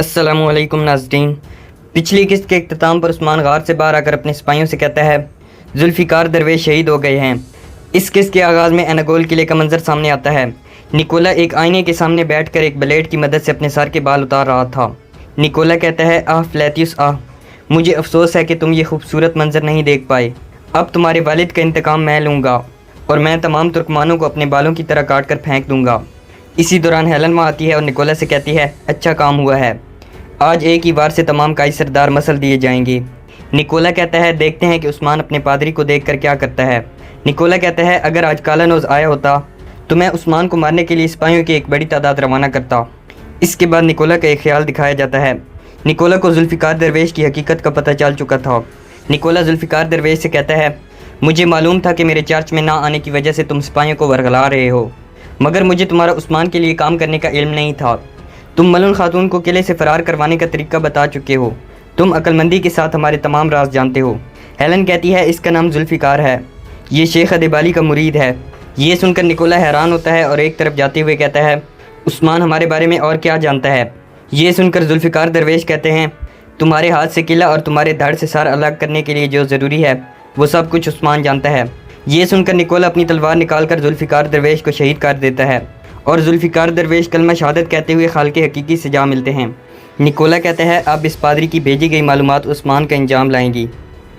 अस्सलामु अलैकुम नाज़रीन। पिछली किस्त के इख्तिताम पर उस्मान गार से बाहर आकर अपने सिपाहियों से कहता है जुल्फ़िकार दरवेश शहीद हो गए हैं। इस किस्त के आगाज़ में एनागोल किले का मंजर सामने आता है। निकोला एक आईने के सामने बैठकर एक ब्लेड की मदद से अपने सर के बाल उतार रहा था। निकोला कहता है आह फ्लैतियस आह, मुझे अफसोस है कि तुम ये खूबसूरत मंजर नहीं देख पाए। अब तुम्हारे वालिद का इंतकाम मैं लूँगा और मैं तमाम तुर्कमानों को अपने बालों की तरह काट कर फेंक दूँगा। इसी दौरान हेलन वहाँ आती है और निकोला से कहती है अच्छा काम हुआ है, आज एक ही बार से तमाम काई सरदार मसल दिए जाएंगे। निकोला कहता है देखते हैं कि उस्मान अपने पादरी को देखकर क्या करता है। निकोला कहता है अगर आज काला नोज़ आया होता तो मैं उस्मान को मारने के लिए सिपाहियों की एक बड़ी तादाद रवाना करता। इसके बाद निकोला का एक ख्याल दिखाया जाता है। निकोला को जुल्फ़िकार दरवेश की हकीकत का पता चल चुका था। निकोला जुल्फ़िकार दरवेश से कहता है मुझे मालूम था कि मेरे चर्च में ना आने की वजह से तुम सिपाहियों को वरगला रहे हो, मगर मुझे तुम्हारा उस्मान के लिए काम करने का इल्म नहीं था। तुम मलून खातून को किले से फ़रार करवाने का तरीका बता चुके हो। तुम अक्लमंदी के साथ हमारे तमाम राज जानते हो। हेलन कहती है इसका नाम जुल्फ़िकार है, ये शेख अदेबाली का मुरीद है। ये सुनकर निकोला हैरान होता है और एक तरफ जाते हुए कहता है उस्मान हमारे बारे में और क्या जानता है। ये सुनकर जुल्फ़िकार दरवेश कहते हैं तुम्हारे हाथ से किला और तुम्हारे धड़ से सर अलग करने के लिए जो ज़रूरी है वो सब कुछ उस्मान जानता है। ये सुनकर निकोला अपनी तलवार निकालकर जुल्फ़िकार दरवेश को शहीद कर देता है और जुल्फ़िकार दरवेश कलमा शहादत कहते हुए खाल के हकीकी से जा मिलते हैं। निकोला कहता है अब इस पादरी की भेजी गई मालूमात उस्मान का इंजाम लाएंगी।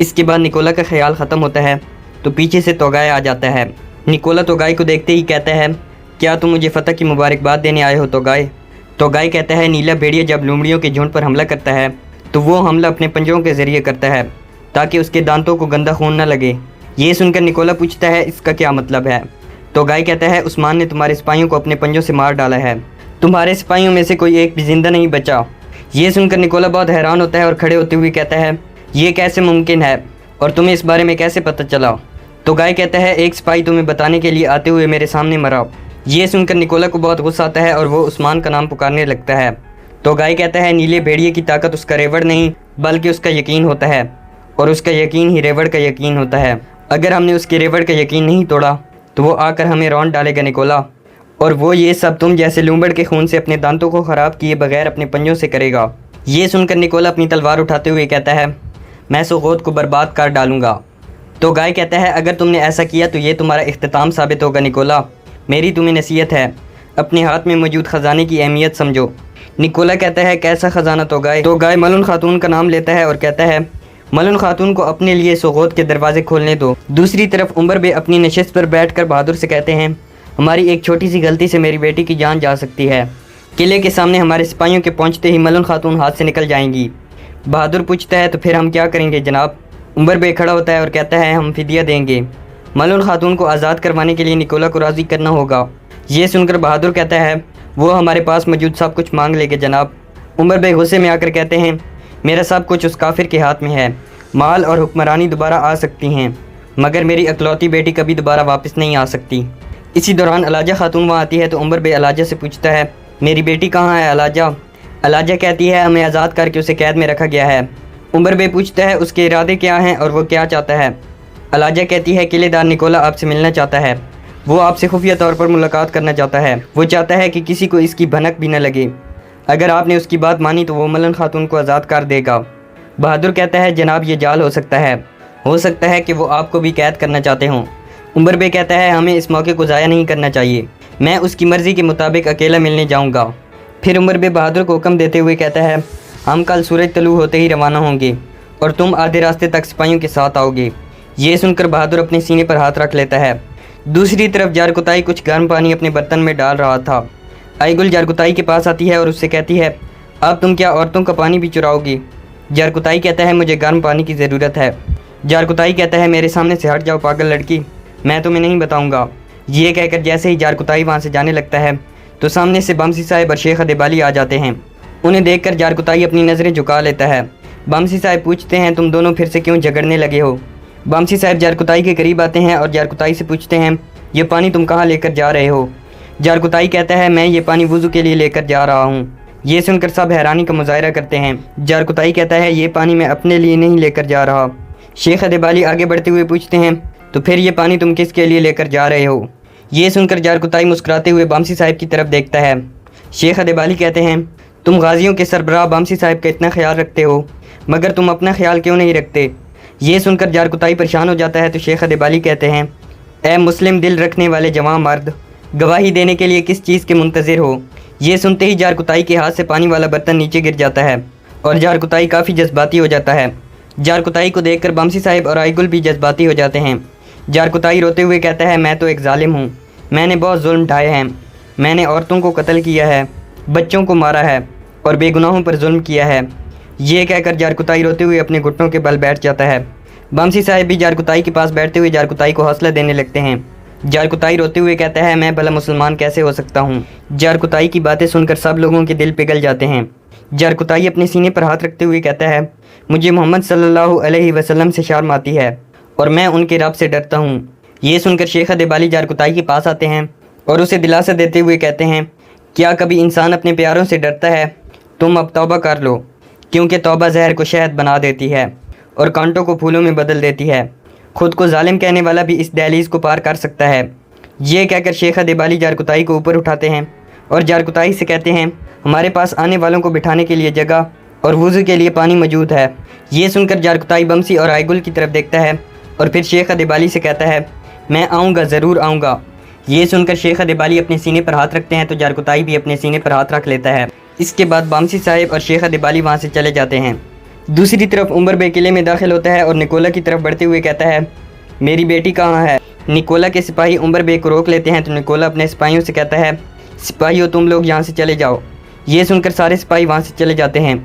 इसके बाद निकोला का ख्याल ख़त्म होता है तो पीछे से तोगाय आ जाता है। निकोला तोगाय को देखते ही कहता है क्या तुम मुझे फ़तह की मुबारकबाद देने आए हो तोगाय। तोगाय कहता है नीला भेड़िया जब लोमड़ियों के झुंड पर हमला करता है तो वो हमला अपने पंजों के ज़रिए करता है ताकि उसके दांतों को गंदा खून न लगे। ये सुनकर निकोला पूछता है इसका क्या मतलब है। तो गाय कहता है उस्मान ने तुम्हारे सिपाहियों को अपने पंजों से मार डाला है, तुम्हारे सिपाहियों में से कोई एक भी जिंदा नहीं बचा। ये सुनकर निकोला बहुत हैरान होता है और खड़े होते हुए कहता है ये कैसे मुमकिन है और तुम्हें इस बारे में कैसे पता चला। तो गाय कहता है एक सिपाही तुम्हें बताने के लिए आते हुए मेरे सामने मरा। ये सुनकर निकोला को बहुत गुस्सा आता है और वो उस्मान का नाम पुकारने लगता है। तो गाय कहता है नीले भेड़िए की ताकत उसका रेवड़ नहीं बल्कि उसका यकीन होता है और उसका यकीन ही रेवड़ का यकीन होता है। अगर हमने उसके रेवड़ का यकीन नहीं तोड़ा तो वो आकर हमें रौंद डालेगा निकोला, और वो ये सब तुम जैसे लूंबड़ के खून से अपने दांतों को ख़राब किए बगैर अपने पंजों से करेगा। ये सुनकर निकोला अपनी तलवार उठाते हुए कहता है मैं सोगोत को बर्बाद कर डालूँगा। तो गाय कहता है अगर तुमने ऐसा किया तो ये तुम्हारा इख्तिताम साबित होगा निकोला, मेरी तुम्हें नसीहत है अपने हाथ में मौजूद ख़जाने की अहमियत समझो। निकोला कहता है कैसा ख़जाना। तो गाय मलून खातून का नाम लेता है और कहता है मलून खातून को अपने लिए सोगोत के दरवाजे खोलने दो। दूसरी तरफ उमरबे अपनी नशिस्त पर बैठकर बहादुर से कहते हैं हमारी एक छोटी सी गलती से मेरी बेटी की जान जा सकती है। किले के सामने हमारे सिपाहियों के पहुंचते ही मलून खातून हाथ से निकल जाएंगी। बहादुर पूछता है तो फिर हम क्या करेंगे जनाब। उमरबे खड़ा होता है और कहता है हम फिदिया देंगे। मलून खातून को आज़ाद करवाने के लिए निकोला को राज़ी करना होगा। ये सुनकर बहादुर कहता है वो हमारे पास मौजूद सब कुछ मांग लेंगे जनाब। उमरबे गुस्से में आकर कहते हैं मेरा सब कुछ उस काफिर के हाथ में है। माल और हुक्मरानी दोबारा आ सकती हैं मगर मेरी अकलौती बेटी कभी दोबारा वापस नहीं आ सकती। इसी दौरान अलाजा खातून वहाँ आती है तो उमरबे अलाजा से पूछता है मेरी बेटी कहाँ है अलाजा। अलाजा कहती है हमें आज़ाद करके उसे कैद में रखा गया है। उमरबे पूछता है उसके इरादे क्या हैं और वो क्या चाहता है। अलाजा कहती है किलेदार निकोला आपसे मिलना चाहता है, वो आपसे खुफिया तौर पर मुलाकात करना चाहता है। वो चाहता है कि किसी को इसकी भनक भी न लगे। अगर आपने उसकी बात मानी तो वो मलन खातून को आज़ाद कर देगा। बहादुर कहता है जनाब ये जाल हो सकता है कि वो आपको भी कैद करना चाहते हों। उमरबे कहता है हमें इस मौके को ज़ाया नहीं करना चाहिए, मैं उसकी मर्ज़ी के मुताबिक अकेला मिलने जाऊंगा। फिर उमरबे बहादुर को हुक्म देते हुए कहता है हम कल सूरज तलू होते ही रवाना होंगे और तुम आधे रास्ते तक सिपाहियों के साथ आओगे। ये सुनकर बहादुर अपने सीने पर हाथ रख लेता है। दूसरी तरफ जारकुताई कुछ गर्म पानी अपने बर्तन में डाल रहा था। आईगुल जारकुताई के पास आती है और उससे कहती है अब तुम क्या औरतों का पानी भी चुराओगी। जारकुताई कहता है मुझे गर्म पानी की ज़रूरत है। जारकुताई कहता है मेरे सामने से हट जाओ पागल लड़की, मैं तुम्हें नहीं बताऊंगा। ये कहकर जैसे ही जारकुताई वहाँ से जाने लगता है तो सामने से बमसी साहब और शेख अदेबाली आ जाते हैं। उन्हें देखकर जारकुताई अपनी नज़रें झुका लेता है। बमसी साहब पूछते हैं तुम दोनों फिर से क्यों झगड़ने लगे हो। बमसी साहब जारकुताई के करीब आते हैं और जारकुताई से पूछते हैं ये पानी तुम कहाँ लेकर जा रहे हो। जारकुताई कहता है मैं ये पानी वुज़ू के लिए लेकर जा रहा हूँ। ये सुनकर सब हैरानी का मुजाहरा करते हैं। जारकुताई कहता है ये पानी मैं अपने लिए नहीं लेकर जा रहा। शेख अदेबाली आगे बढ़ते हुए पूछते हैं तो फिर ये पानी तुम किसके लिए लेकर जा रहे हो। ये सुनकर जारकुताई मुस्कुराते हुए बमसी साहब की तरफ देखता है। शेख अदेबाली कहते हैं तुम गाजियों के सरबराह बामसी साहब का इतना ख्याल रखते हो, मगर तुम अपना ख्याल क्यों नहीं रखते? ये सुनकर जारकुताई परेशान हो जाता है तो शेख अदबाली कहते हैं, ए मुस्लिम दिल रखने वाले जवान मर्द, गवाही देने के लिए किस चीज़ के मुंतज़िर हो? ये सुनते ही जारकुताई के हाथ से पानी वाला बर्तन नीचे गिर जाता है और जारकुताई काफ़ी जज्बाती हो जाता है। जारकुताई को देखकर बामसी साहब और आइगुल भी जज्बाती हो जाते हैं। जारकुताई रोते हुए कहता है, मैं तो एक ज़ालिम हूँ, मैंने बहुत जुल्म ढाए हैं, मैंने औरतों को कत्ल किया है, बच्चों को मारा है और बेगुनाहों पर जुल्म किया है। ये कहकर जारकुताई रोते हुए अपने घुटनों के बल बैठ जाता है। बामसी साहब भी जारकुताई के पास बैठते हुए जारकुताई को हौसला देने लगते हैं। जारकुताई रोते हुए कहता है, मैं भला मुसलमान कैसे हो सकता हूँ? जारकुताई की बातें सुनकर सब लोगों के दिल पिघल जाते हैं। जारकुताई अपने सीने पर हाथ रखते हुए कहता है, मुझे मोहम्मद सल्लल्लाहु अलैहि वसल्लम से शर्म आती है और मैं उनके रब से डरता हूँ। ये सुनकर शेख अदबाली जारकुताई के पास आते हैं और उसे दिलासा देते हुए कहते हैं, क्या कभी इंसान अपने प्यारों से डरता है? तुम अब तौबा कर लो, क्योंकि तौबा जहर को शहद बना देती है और कांटों को फूलों में बदल देती है। खुद को जालिम कहने वाला भी इस दहलीज को पार कर सकता है। ये कहकर शेख अदबाली जारकुताई को ऊपर उठाते हैं और जारकुताई से कहते हैं, हमारे पास आने वालों को बिठाने के लिए जगह और वुज़ू के लिए पानी मौजूद है। ये सुनकर जारकुताई बमसी और आइगुल की तरफ देखता है और फिर शेख अदबाली से कहता है, मैं आऊँगा, ज़रूर आऊँगा। ये सुनकर शेख अदबाली अपने सीने पर हाथ रखते हैं तो जारकुताई भी अपने सीने पर हाथ रख लेता है। इसके बाद बामसी साहब और शेख अदबाली वहाँ से चले जाते हैं। दूसरी तरफ उमर किले में दाखिल होता है और निकोला की तरफ बढ़ते हुए कहता है, मेरी बेटी कहाँ है? निकोला के सिपाही उमर बे को रोक लेते हैं तो निकोला अपने सिपाहियों से कहता है, सिपाहियों तुम लोग यहाँ से चले जाओ। ये सुनकर सारे सिपाही वहाँ से चले जाते हैं।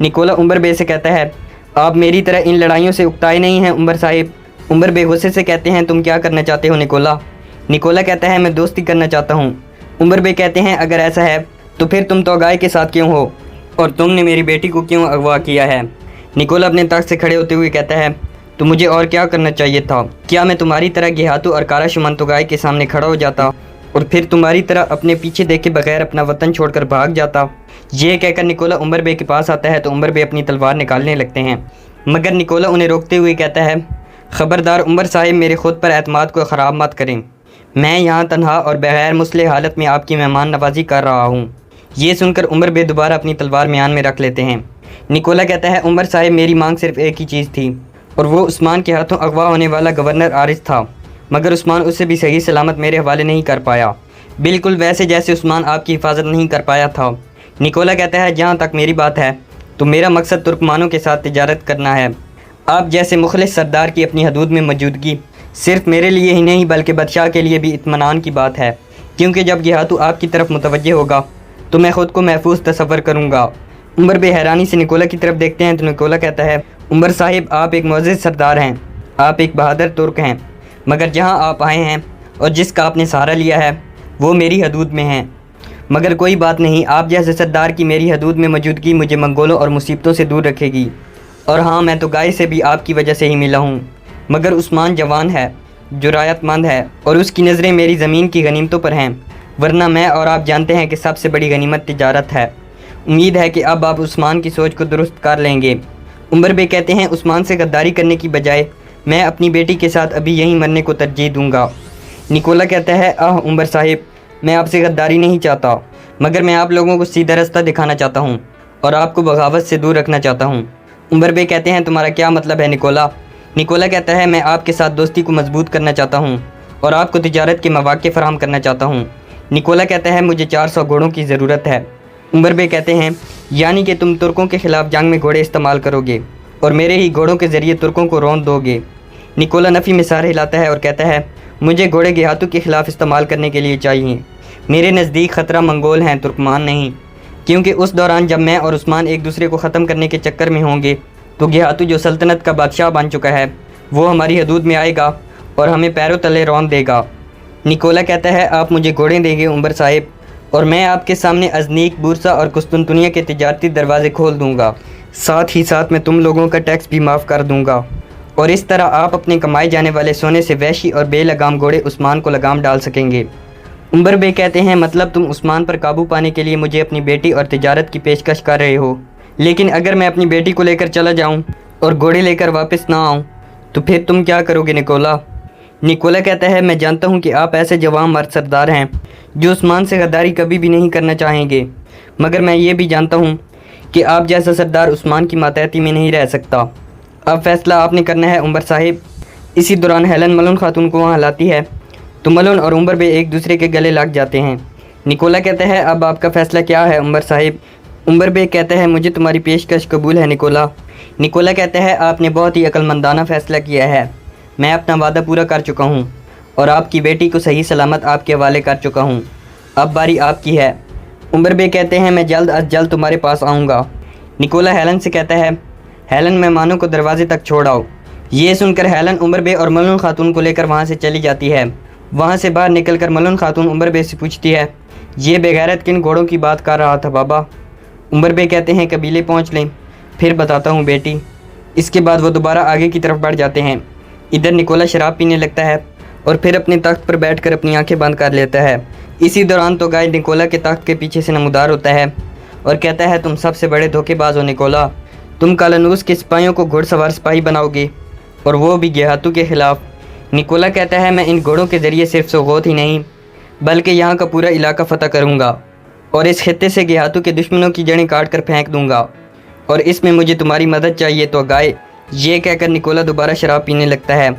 निकोला उमर बे से कहता है, आप मेरी तरह इन लड़ाइयों से उकताए नहीं हैं उमर साहिब। उमर बे गुस्से से कहते हैं, तुम क्या करना चाहते हो निकोला? निकोला कहता है, मैं दोस्ती करना चाहता हूँ। उमर बे कहते हैं, अगर ऐसा है तो फिर तुम तोगाय के साथ क्यों हो और तुमने मेरी बेटी को क्यों अगवा किया है? निकोला अपने तख्त से खड़े होते हुए कहता है, तो मुझे और क्या करना चाहिए था? क्या मैं तुम्हारी तरह गेहातू और काराशुमन तोगाय के सामने खड़ा हो जाता और फिर तुम्हारी तरह अपने पीछे देखे बगैर अपना वतन छोड़कर भाग जाता? ये कहकर निकोला उमर बे के पास आता है तो उमर बे अपनी तलवार निकालने लगते हैं, मगर निकोला उन्हें रोकते हुए कहता है, ख़बरदार उमर साहिब, मेरे खुद पर एतमाद को ख़राब मत करें। मैं यहाँ तन्हा और बगैर मुस्लिह हालत में आपकी मेहमान नवाजी कर रहा हूँ। ये सुनकर उमर बे दोबारा अपनी तलवार म्यान में रख लेते हैं। निकोला कहता है, उमर साहिब, मेरी मांग सिर्फ एक ही चीज़ थी और वो उस्मान के हाथों अगवा होने वाला गवर्नर आरिस था, मगर उस्मान उससे भी सही सलामत मेरे हवाले नहीं कर पाया, बिल्कुल वैसे जैसे उस्मान आपकी हिफाजत नहीं कर पाया था। निकोला कहता है, जहाँ तक मेरी बात है तो मेरा मकसद तुर्कमानों के साथ तिजारत करना है। आप जैसे मुखलिस सरदार की अपनी हदूद में मौजूदगी सिर्फ मेरे लिए ही नहीं बल्कि बादशाह के लिए भी इत्मीनान की बात है, क्योंकि जब गेहातू आपकी तरफ मुतवज्जे होगा तो मैं ख़ुद को महफूज तसव्वुर करूँगा। उमर बे हैरानी से निकोला की तरफ देखते हैं तो निकोला कहता है, उमर साहिब, आप एक मुअज़्ज़िज़ सरदार हैं, आप एक बहादुर तुर्क हैं, मगर जहाँ आप आए हैं और जिसका आपने सहारा लिया है वो मेरी हदूद में है। मगर कोई बात नहीं, आप जैसे सरदार की मेरी हदूद में मौजूदगी मुझे मंगोलों और मुसीबतों से दूर रखेगी। और हाँ, मैं तो गाय से भी आपकी वजह से ही मिला हूँ, मगर उस्मान जवान है, जुरायतमंद है और उसकी नज़रें मेरी ज़मीन की गनीमतों पर हैं, वरना मैं और आप जानते हैं कि सबसे बड़ी गनीमत तिजारत है। उम्मीद है कि अब आप उस्मान की सोच को दुरुस्त कर लेंगे। उमर बे कहते हैं, उस्मान से गद्दारी करने की बजाय मैं अपनी बेटी के साथ अभी यहीं मरने को तरजीह दूंगा। निकोला कहता है, आह उमर साहिब, मैं आपसे गद्दारी नहीं चाहता, मगर मैं आप लोगों को सीधा रास्ता दिखाना चाहता हूँ और आपको बगावत से दूर रखना चाहता हूँ। उमर बे कहते हैं, तुम्हारा क्या मतलब है निकोला? निकोला कहता है, मैं आपके साथ दोस्ती को मजबूत करना चाहता हूँ और आपको तिजारत के मौके फराहम करना चाहता हूँ। निकोला कहता है, मुझे 400 घोड़ों की ज़रूरत है। उमर बे कहते हैं, यानी कि तुम तुर्कों के ख़िलाफ़ जंग में घोड़े इस्तेमाल करोगे और मेरे ही घोड़ों के ज़रिए तुर्कों को रौंद दोगे। निकोला नफ़ी में सर हिलाता है और कहता है, मुझे घोड़े गेहातू के ख़िलाफ़ इस्तेमाल करने के लिए चाहिए। मेरे नज़दीक ख़तरा मंगोल हैं, तुर्कमान नहीं, क्योंकि उस दौरान जब मैं और उस्मान एक दूसरे को ख़त्म करने के चक्कर में होंगे तो गेहातू जो सल्तनत का बादशाह बन चुका है वो हमारी हदूद में आएगा और हमें पैरों तले रौंद देगा। निकोला कहता है, आप मुझे घोड़े देंगे उमर साहिब और मैं आपके सामने अजनीक, बुरसा और कुस्तुनतुनिया के तिजारती दरवाज़े खोल दूँगा, साथ ही साथ मैं तुम लोगों का टैक्स भी माफ़ कर दूँगा और इस तरह आप अपने कमाए जाने वाले सोने से वहशी और बेलगाम घोड़े उस्मान को लगाम डाल सकेंगे। उमर बे कहते हैं, मतलब तुम उस्मान पर काबू पाने के लिए मुझे अपनी बेटी और तिजारत की पेशकश कर रहे हो, लेकिन अगर मैं अपनी बेटी को लेकर चला जाऊं और घोड़े लेकर वापस ना आऊं तो फिर तुम क्या करोगे निकोला? निकोला कहता है, मैं जानता हूं कि आप ऐसे जवान मर्द सरदार हैं जो उस्मान से गद्दारी कभी भी नहीं करना चाहेंगे, मगर मैं ये भी जानता हूँ कि आप जैसा सरदार उस्मान की मातहती में नहीं रह सकता। अब फैसला आपने करना है उमर साहिब। इसी दौरान हेलन मलून खातून को वहाँ लाती है तो मलून और उमर बे एक दूसरे के गले लग जाते हैं। निकोला कहता है, अब आपका फ़ैसला क्या है उमर साहिब? उमर बे कहता है, मुझे तुम्हारी पेशकश कबूल है निकोला। निकोला कहता है, आपने बहुत ही अक्लमंदाना फ़ैसला किया है। मैं अपना वादा पूरा कर चुका हूँ और आपकी बेटी को सही सलामत आपके हवाले कर चुका हूँ। अब बारी आपकी है। उमर बे कहते हैं, मैं जल्द अज जल्द तुम्हारे पास आऊँगा। निकोला हेलन से कहता है, हेलन मेहमानों को दरवाजे तक छोड़ आओ। ये सुनकर हेलन उमर बे और मलून खातून को लेकर वहाँ से चली जाती है। वहाँ से बाहर निकलकर मलून खातून उमर बे से पूछती है, ये बेगैरत किन घोड़ों की बात कर रहा था बाबा? उमर बे कहते हैं, कबीले पहुँच लें फिर बताता हूँ बेटी। इसके बाद वो दोबारा आगे की तरफ बढ़ जाते हैं। इधर निकोला शराब पीने लगता है और फिर अपने तख्त पर बैठकर अपनी आंखें बंद कर लेता है। इसी दौरान तो गाय निकोला के तख्त के पीछे से नमूदार होता है और कहता है, तुम सबसे बड़े धोखेबाज हो निकोला। तुम कालनूस के सिपाहियों को घुड़सवार सिपाही बनाओगे और वो भी गेहातू के ख़िलाफ़। निकोला कहता है, मैं इन घोड़ों के ज़रिए सिर्फ सोगोत ही नहीं बल्कि यहाँ का पूरा इलाका फ़तह करूँगा और इस खित्ते से गेहातू के दुश्मनों की जड़ें काट कर फेंक दूँगा और इसमें मुझे तुम्हारी मदद चाहिए तो गाय। ये कहकर निकोला दोबारा शराब पीने लगता है।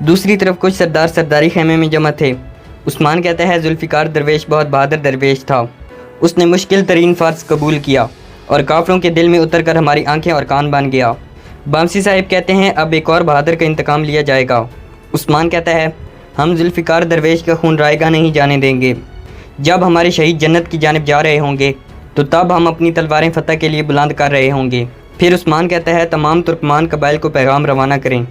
दूसरी तरफ कुछ सरदार सरदारी खेमे में जमा थे। उस्मान कहता है, जुल्फ़िकार दरवेश बहुत बहादुर दरवेश था। उसने मुश्किल तरीन फ़र्ज़ कबूल किया और काफरों के दिल में उतर कर हमारी आंखें और कान बन गया। बामसी साहिब कहते हैं, अब एक और बहादुर का इंतकाम लिया जाएगा। उस्मान कहता है, हम जुल्फ़िकार दरवेश का खून रायगा नहीं जाने देंगे। जब हमारे शहीद जन्नत की जानिब जा रहे होंगे तो तब हम अपनी तलवारें फ़तह के लिए बुलंद कर रहे होंगे। फिर उस्मान कहता है, तमाम तुर्कमान कबाइल को पैगाम रवाना करें,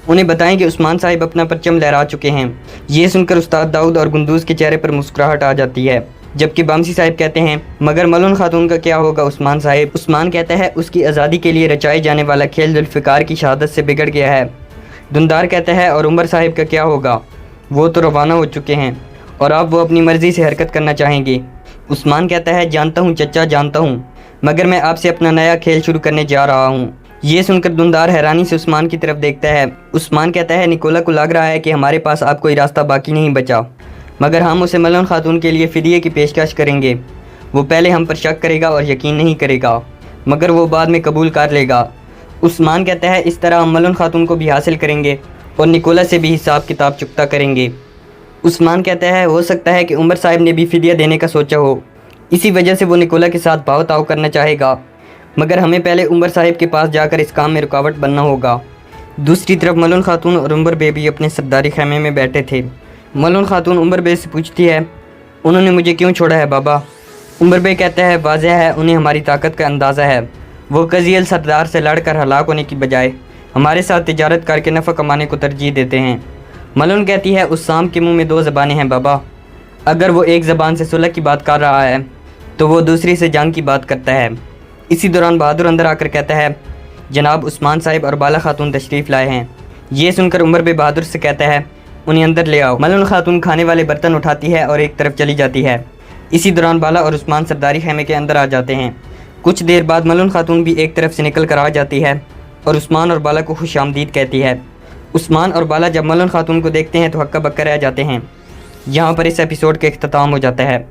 उन्हें बताएं कि उस्मान साहिब अपना परचम लहरा चुके हैं। ये सुनकर उस्ताद दाऊद और गुंदूज़ के चेहरे पर मुस्कुराहट आ जाती है, जबकि बामसी साहिब कहते हैं, मगर मलून खातून का क्या होगा उस्मान साहिब? उस्मान कहता है, उसकी आज़ादी के लिए रचाए जाने वाला खेल जुल्फ़िकार की शहादत से बिगड़ गया है। दुंदार कहता है, और उमर साहिब का क्या होगा? वो तो रवाना हो चुके हैं और अब वो अपनी मर्ज़ी से हरकत करना चाहेंगे। उस्मान कहता है, जानता हूँ चचा, जानता हूँ, मगर मैं आपसे अपना नया खेल शुरू करने जा रहा हूँ। ये सुनकर दुंदार हैरानी से उस्मान की तरफ देखता है। उस्मान कहता है, निकोला को लग रहा है कि हमारे पास अब कोई रास्ता बाकी नहीं बचा, मगर हम उसे मलून खातून के लिए फ़िदिये की पेशकश करेंगे। वो पहले हम पर शक करेगा और यकीन नहीं करेगा, मगर वो बाद में कबूल कर लेगा। उस्मान कहता है, इस तरह हम मलून खातून को भी हासिल करेंगे और निकोला से भी हिसाब किताब चुकता करेंगे। उस्मान कहता है, हो सकता है कि उमर साहिब ने भी फ़िदिया देने का सोचा हो, इसी वजह से वो निकोला के साथ भाव ताव करना चाहेगा, मगर हमें पहले उमर साहिब के पास जाकर इस काम में रुकावट बनना होगा। दूसरी तरफ मलून खातून और उमर बे भी अपने सरदारी खेमे में बैठे थे। मलून खातून उमर बे से पूछती है, उन्होंने मुझे क्यों छोड़ा है बाबा? उमर बे कहता है, वाज़ह है उन्हें हमारी ताकत का अंदाज़ा है। वो कज़ील सरदार से लड़कर हलाक होने की बजाय हमारे साथ तिजारत करके नफ़ा कमाने को तरजीह देते हैं। मलून कहती है, उस शाम के मुँह में दो ज़बानें हैं बाबा। अगर वो एक ज़बान से सुलह की बात कर रहा है तो वो दूसरी से जंग की बात करता है। इसी दौरान बहादुर अंदर आकर कहता है, जनाब उस्मान साहिब और बाला खातून तशरीफ़ लाए हैं। ये सुनकर उमर बे बहादुर से कहता है, उन्हें अंदर ले आओ। मलून खातून खाने वाले बर्तन उठाती है और एक तरफ चली जाती है। इसी दौरान बाला और उस्मान सरदारी खेमे के अंदर आ जाते हैं। कुछ देर बाद मलून खातून भी एक तरफ से निकल कर आ जाती है और उस्मान और बाला को खुश आमदीद कहती है। उस्मान और बाला जब मलून खातून को देखते हैं तो हक्का बक्का रह जाते हैं। यहाँ पर इस एपिसोड का इख्तिताम हो जाता है।